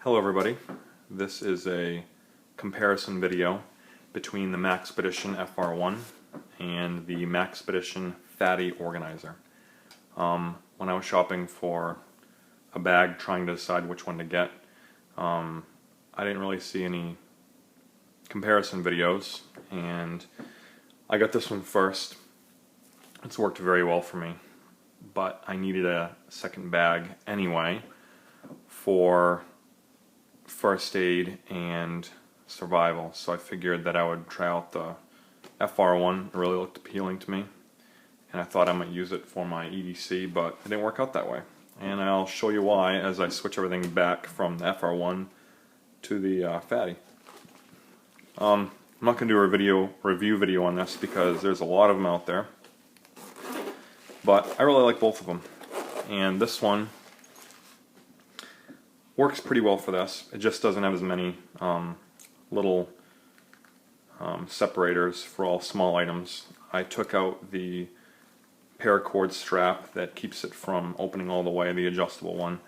Hello everybody, this is a comparison video between the Maxpedition FR-1 and the Maxpedition Fatty Organizer. When I was shopping for a bag trying to decide which one to get, I didn't really see any comparison videos, and I got this one first. It's worked very well for me, but I needed a second bag anyway for first aid and survival, so I figured that I would try out the FR-1. It really looked appealing to me, and I thought I might use it for my EDC, but it didn't work out that way. And I'll show you why as I switch everything back from the FR-1 to the Fatty. I'm not going to do a review video on this because there's a lot of them out there, but I really like both of them. And this one works pretty well for this. It just doesn't have as many little separators for all small items. I took out the paracord strap that keeps it from opening all the way, the adjustable one,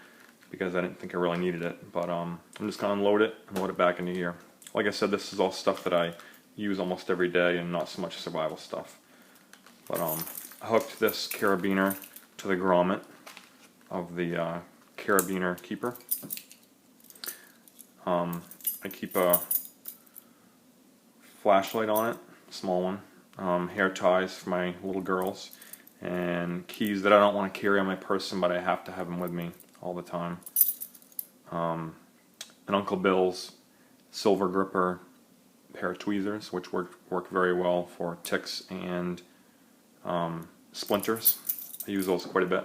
because I didn't think I really needed it. But I'm just going to unload it and load it back into here. Like I said, this is all stuff that I use almost every day and not so much survival stuff. But I hooked this carabiner to the grommet of the carabiner keeper. I keep a flashlight on it, small one, hair ties for my little girls, and keys that I don't want to carry on my person, but I have to have them with me all the time. And Uncle Bill's silver gripper pair of tweezers, which work very well for ticks and splinters. I use those quite a bit.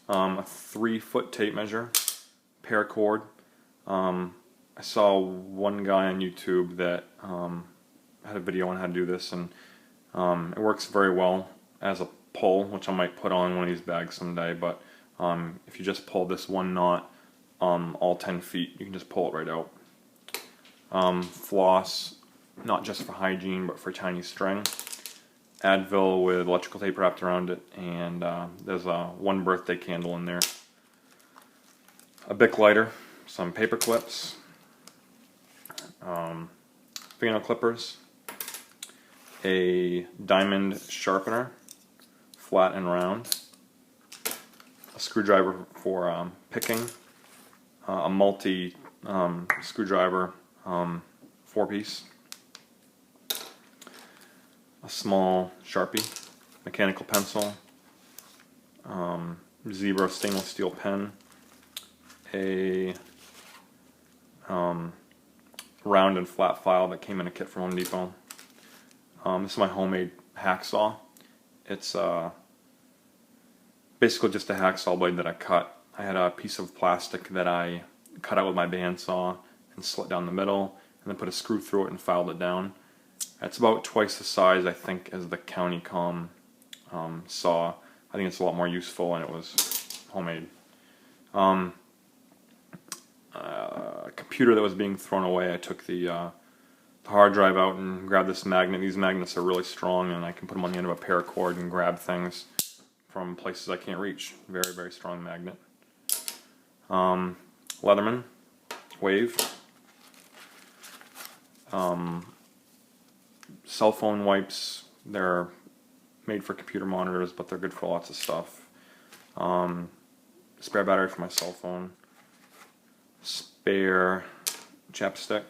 A 3-foot tape measure, paracord. I saw one guy on YouTube that had a video on how to do this, and it works very well as a pull, which I might put on one of these bags someday. But if you just pull this one knot all 10 feet, you can just pull it right out. Floss, not just for hygiene, but for tiny string. Advil with electrical tape wrapped around it, and there's one birthday candle in there. A Bic lighter, some paper clips, fingernail clippers, a diamond sharpener, flat and round, a screwdriver for picking, a multi screwdriver 4-piece, a small Sharpie, mechanical pencil, zebra stainless steel pen, a round and flat file that came in a kit from Home Depot. This is my homemade hacksaw. It's basically just a hacksaw blade that I cut. I had a piece of plastic that I cut out with my bandsaw and slit down the middle, and then put a screw through it and filed it down. It's about twice the size, I think, as the County Com saw. I think it's a lot more useful, and it was homemade. A computer that was being thrown away, I took the hard drive out and grabbed this magnet. These magnets are really strong, and I can put them on the end of a paracord and grab things from places I can't reach. Very, very strong magnet. Leatherman Wave. Cell phone wipes. They're made for computer monitors, but they're good for lots of stuff. Spare battery for my cell phone. Spare chapstick.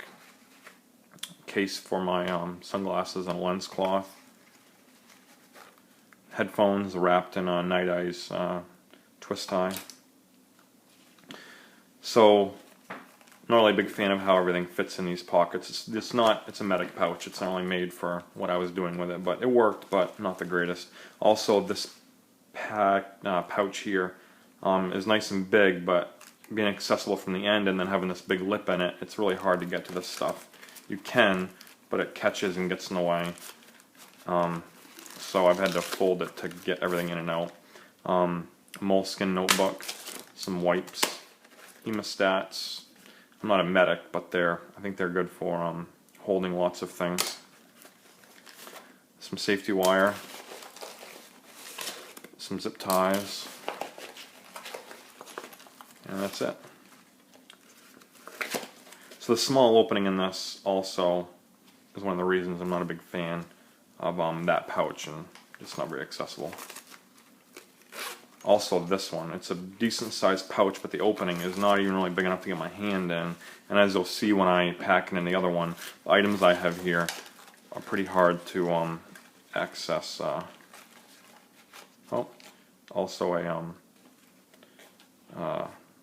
Case for my sunglasses and a lens cloth. Headphones wrapped in a Night Eyes twist tie. So, not really a big fan of how everything fits in these pockets. It's a medic pouch. It's not really made for what I was doing with it, but it worked, but not the greatest. Also, this pouch here is nice and big, but being accessible from the end and then having this big lip in it, it's really hard to get to this stuff. You can, but it catches and gets in the way. So I've had to fold it to get everything in and out. Moleskin notebook, some wipes, hemostats. I'm not a medic, but I think they're good for holding lots of things. Some safety wire, some zip ties, and that's it. So the small opening in this also is one of the reasons I'm not a big fan of that pouch, and it's not very accessible. Also this one, it's a decent sized pouch, but the opening is not even really big enough to get my hand in. And as you'll see when I pack it in the other one, the items I have here are pretty hard to access. Also a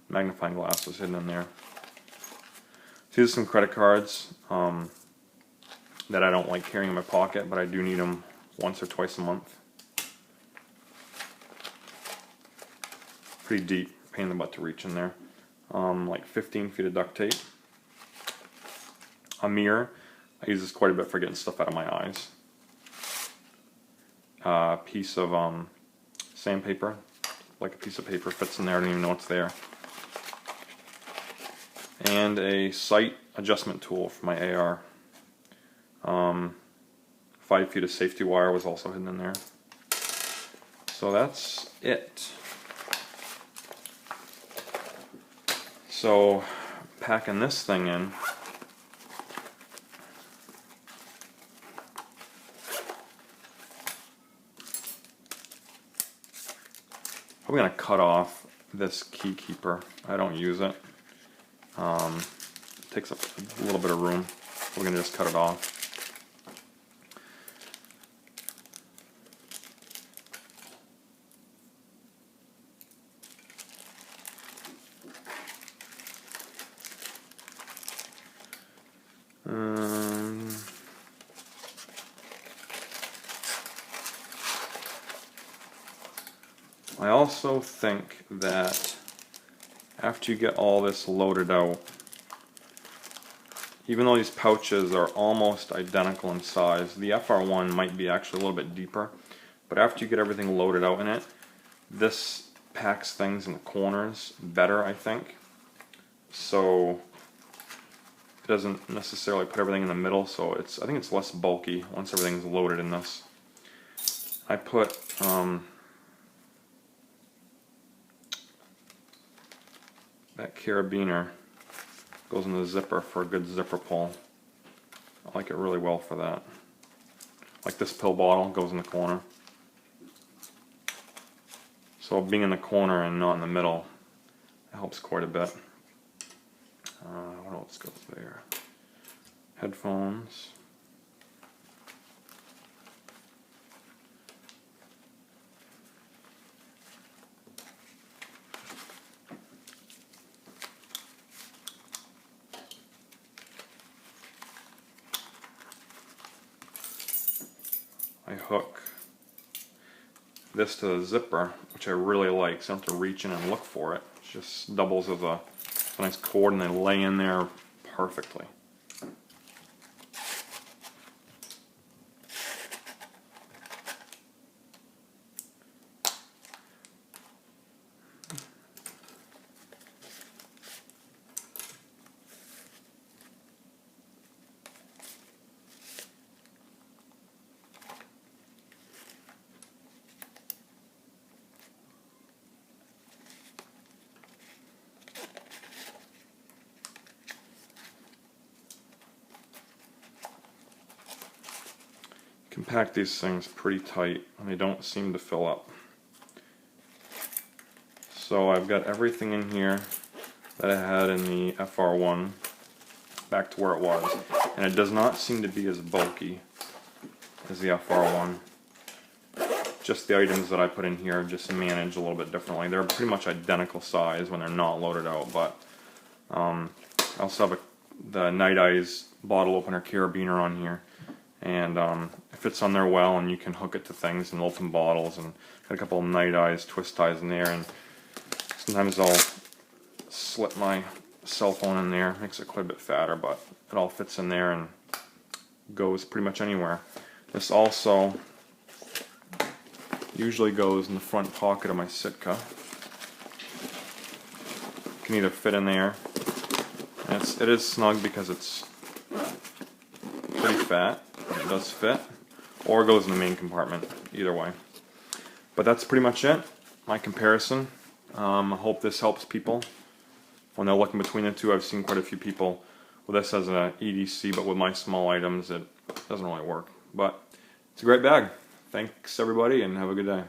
magnifying glass was hidden in there. So these are some credit cards that I don't like carrying in my pocket, but I do need them once or twice a month. Pretty deep, pain in the butt to reach in there. Like 15 feet of duct tape. A mirror. I use this quite a bit for getting stuff out of my eyes. A piece of sandpaper. Like a piece of paper fits in there, I don't even know what's there. And a sight adjustment tool for my AR. 5 feet of safety wire was also hidden in there. So that's it. So packing this thing in, I'm going to cut off this key keeper. I don't use it. It takes up a little bit of room. We're going to just cut it off. I also think that after you get all this loaded out, even though these pouches are almost identical in size, the FR-1 might be actually a little bit deeper, but after you get everything loaded out in it, this packs things in the corners better, I think. So it doesn't necessarily put everything in the middle, so I think it's less bulky once everything's loaded in this. I put that carabiner goes in the zipper for a good zipper pull. I like it really well for that. Like this pill bottle goes in the corner. So being in the corner and not in the middle, it helps quite a bit. What else goes there? Headphones. I hook this to the zipper, which I really like, so I don't have to reach in and look for it. It just doubles as a nice cord, and they lay in there perfectly. You can pack these things pretty tight and they don't seem to fill up. So I've got everything in here that I had in the FR-1 back to where it was, and it does not seem to be as bulky as the FR-1. Just the items that I put in here just managed a little bit differently. They're pretty much identical size when they're not loaded out, but I also have the Night Eyes bottle opener carabiner on here, and it fits on there well, and you can hook it to things and open bottles, and got a couple of Night Eyes twist ties in there, and sometimes I'll slip my cell phone in there. Makes it quite a bit fatter, but it all fits in there and goes pretty much anywhere. This also usually goes in the front pocket of my Sitka. Can either fit in there, and it is snug because it's pretty fat, but it does fit, or it goes in the main compartment, either way. But that's pretty much it, my comparison. I hope this helps people when they're looking between the two. I've seen quite a few people with this as an EDC, but with my small items it doesn't really work. But it's a great bag. Thanks everybody and have a good day.